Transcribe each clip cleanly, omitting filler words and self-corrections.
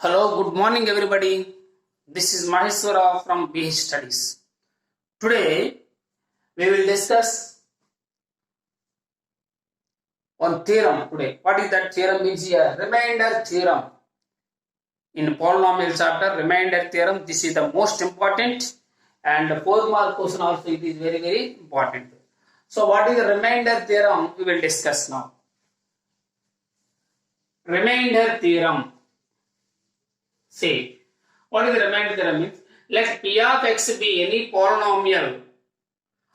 Hello, good morning everybody. This is Maheshwara from BH Studies. Today we will discuss one theorem today. What is that theorem? Means here remainder theorem. In polynomial chapter, remainder theorem. This is the most important and 4 mark question also it is very important. So what is the remainder theorem? We will discuss now. Remainder theorem. Say, what is the remainder theorem means? Let P of x be any polynomial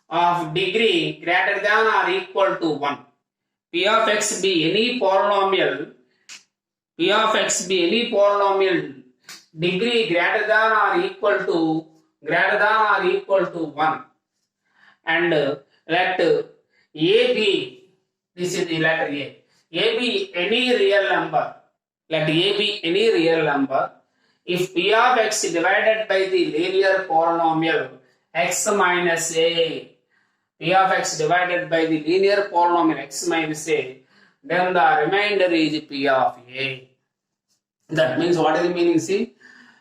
of degree greater than or equal to 1. P of x be any polynomial. P of x be any polynomial degree greater than or equal to 1. And let A be, this is the letter A. A be any real number. Let A be any real number. If P of x divided by the linear polynomial x minus A, P of x divided by the linear polynomial x minus A, then the remainder is P of A. That means what is the meaning? See,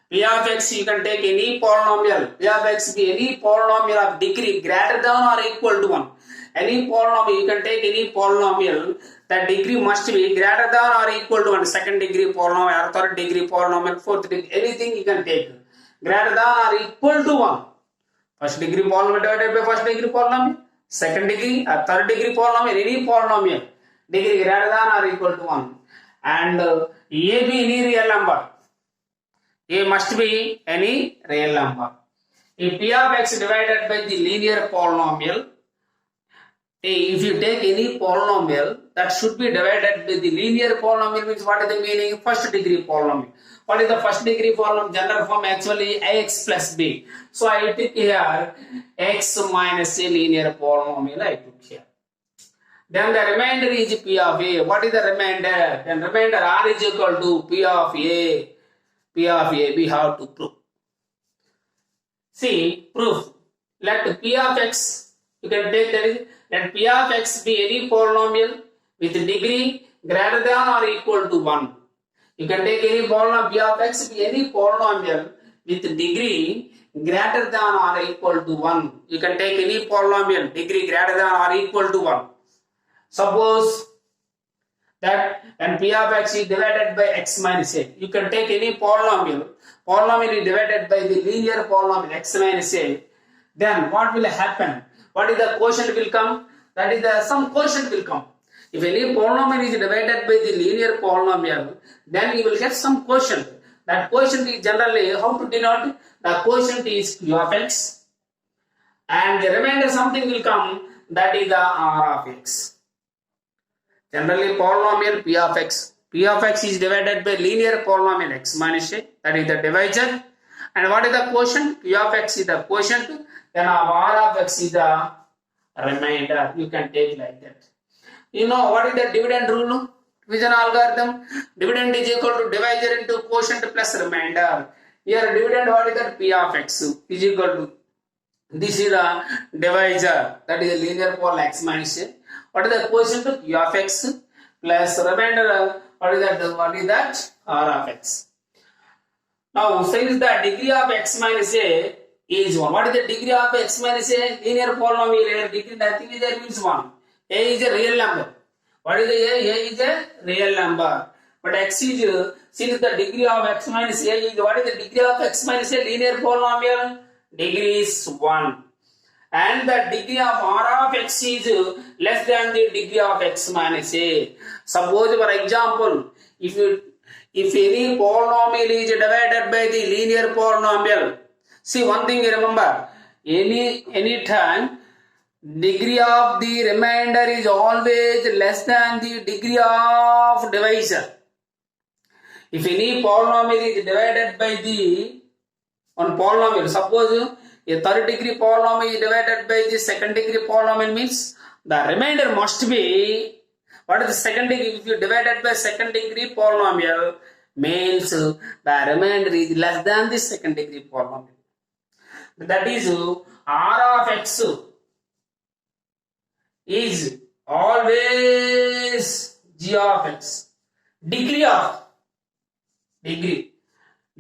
P of x you can take any polynomial. P of x be any polynomial of degree greater than or equal to 1. Any polynomial, you can take any polynomial, that degree must be greater than or equal to 1. Second degree polynomial, or third degree polynomial, fourth degree, anything you can take. Greater than or equal to 1. First degree polynomial divided by first degree polynomial. Second degree or third degree polynomial, any polynomial, degree greater than or equal to 1. And A be any real number. A must be any real number. If P of x divided by the linear polynomial, if you take any polynomial that should be divided by the linear polynomial, means what is the meaning? First degree polynomial. What is the first degree polynomial? General form actually ax plus b. So I took here x minus a linear polynomial I took here. Then the remainder is P of A. What is the remainder? Then remainder R is equal to P of A. P of A we have to prove. See, proof. Let P of x, you can take that is, let P of x be any polynomial with degree greater than or equal to 1. You can take any polynomial, P of x be any polynomial with degree greater than or equal to 1. You can take any polynomial degree greater than or equal to 1. Suppose that when P of x is divided by x minus a, you can take any polynomial is divided by the linear polynomial x minus a, then what will happen? What is the quotient will come? That is some quotient will come. If any polynomial is divided by the linear polynomial, then you will get some quotient. That quotient is generally how to denote? The quotient is Q of x, and the remainder something will come, that is the R of x. Generally polynomial P of x. P of x is divided by linear polynomial x minus a, that is the divisor. And what is the quotient? P of x is the quotient, then R of x is the remainder. You can take like that. You know what is the dividend rule? Division algorithm. Dividend is equal to divisor into quotient plus remainder. Here dividend, what is that? P of x is equal to, this is the divisor, that is the linear polynomial x minus a. What is the quotient? Q of x plus remainder, what is that? What is that? R of x. Now since the degree of x minus a is 1. What is the degree of x minus a? Linear polynomial degree, nothing is there, means 1. A is a real number. What is the A? A is a real number. But x is, since the degree of x minus a is, what is the degree of x minus a? Linear polynomial degree is 1. And the degree of R of x is less than the degree of x minus a. Suppose for example, if any polynomial is divided by the linear polynomial, see one thing remember, any time degree of the remainder is always less than the degree of divisor. If any polynomial is divided by the one polynomial, suppose a third degree polynomial is divided by the second degree polynomial, means the remainder must be, what is the second degree? If you divided by second degree polynomial, means the remainder is less than the second degree polynomial. That is R of x is always g of x. Degree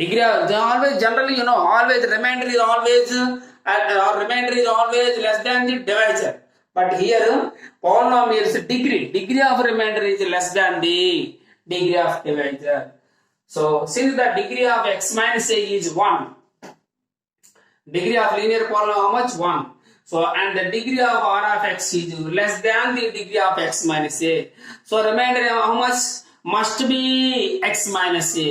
Degree of, they always generally, always remainder is always less than the divisor. But here polynomials degree of remainder is less than the degree of divisor. So since the degree of x minus a is 1, degree of linear polynomial how much? 1. So and the degree of r of x is less than the degree of x minus a. So remainder how much? Must be x minus a.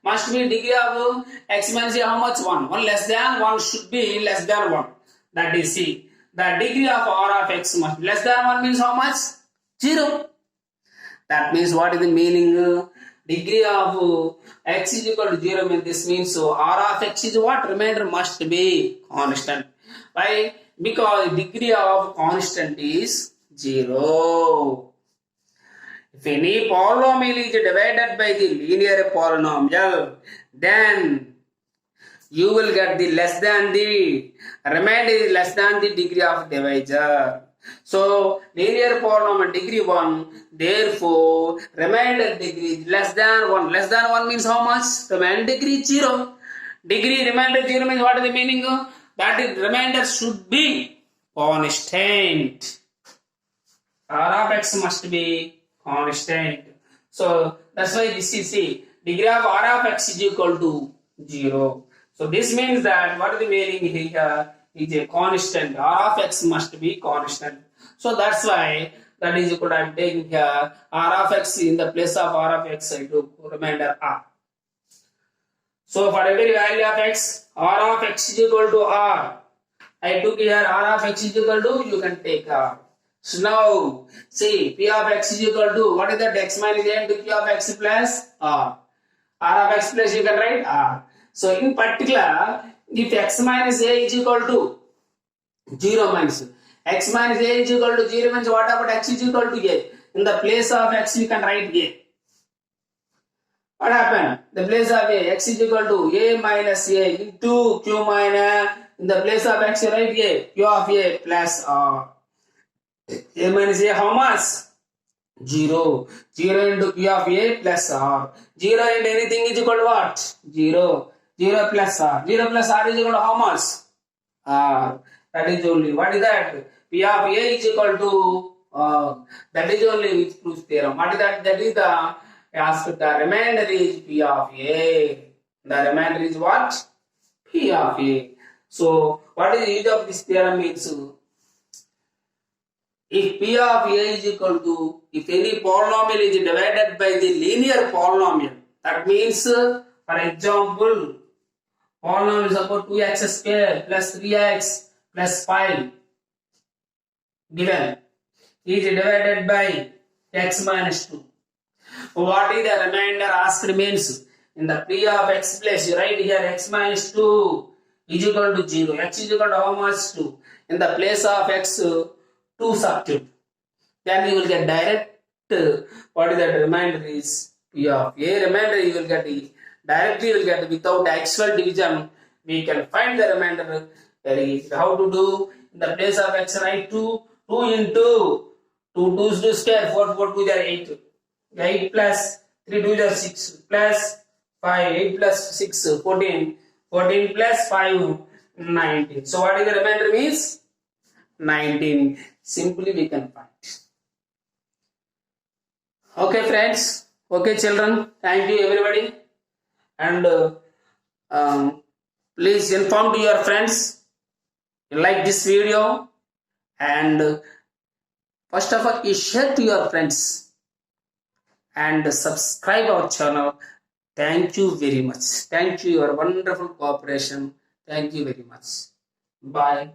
Must be degree of x minus a how much? 1. 1 less than 1 should be less than 1. That is C. The degree of r of x must be less than 1 means how much? 0. That means what is the meaning? Degree of x is equal to 0 means this means so r of x is what? Remainder must be constant. Why? Because degree of constant is 0. If any polynomial is divided by the linear polynomial, then you will get the less than the remainder is less than the degree of divisor. So linear polynomial degree 1, therefore remainder degree is less than 1. Less than 1 means how much? Remainder degree 0. Degree remainder 0 means what is the meaning? That is remainder should be constant. R of x must be constant. So that's why this is C. Degree of r of x is equal to 0. So this means that what is the meaning here is a constant. R of x must be constant. So that's why that is equal to I am taking here r of x in the place of r of x I took remainder r. So for every value of x, r of x is equal to r. I took here r of x is equal to, you can take r. So now, see, p of x is equal to, what is that? X minus a into p of x plus r. R of x plus you can write r. So in particular, if x minus a is equal to 0 means, x minus a is equal to 0 means what about x is equal to a? In the place of x you can write a. What happened? The place of a, x is equal to a minus a into q minus, in the place of x you write a, q of a plus r. A minus a how much? 0. 0 into q of a plus r. 0 into anything is equal to what? 0. 0 plus r. 0 plus r is equal to how much? R. That is only, what is that? P of a is equal to, that is only which proves theorem. What is that? That is the, asked the remainder is P of a. The remainder is what? P of a. So, what is the use of this theorem means? If P of a is equal to, if any polynomial is divided by the linear polynomial, that means, for example, polynomial is about 2x square plus 3x plus 5 given is divided by x minus 2. What is the remainder asked means? In the P of x place, you write here x minus 2 is equal to 0. X is equal to how much? 2. In the place of x, 2 substitute. Then you will get direct, what is that remainder is P of a. Remainder you will get directly you will get without actual division. We can find the remainder very easy. How to do? In the place of x, write 2 into 2 2's to square, 4 4 2 are 8. 8 plus 3 2 are 6 plus 5, 8 plus 6 14, 14 plus 5 19. So what is the remainder means? 19. Simply we can find. Okay friends, okay children, thank you everybody, and please inform to your friends you like this video, and first of all you share to your friends and subscribe our channel. Thank you very much. Thank you, your wonderful cooperation. Thank you very much. Bye.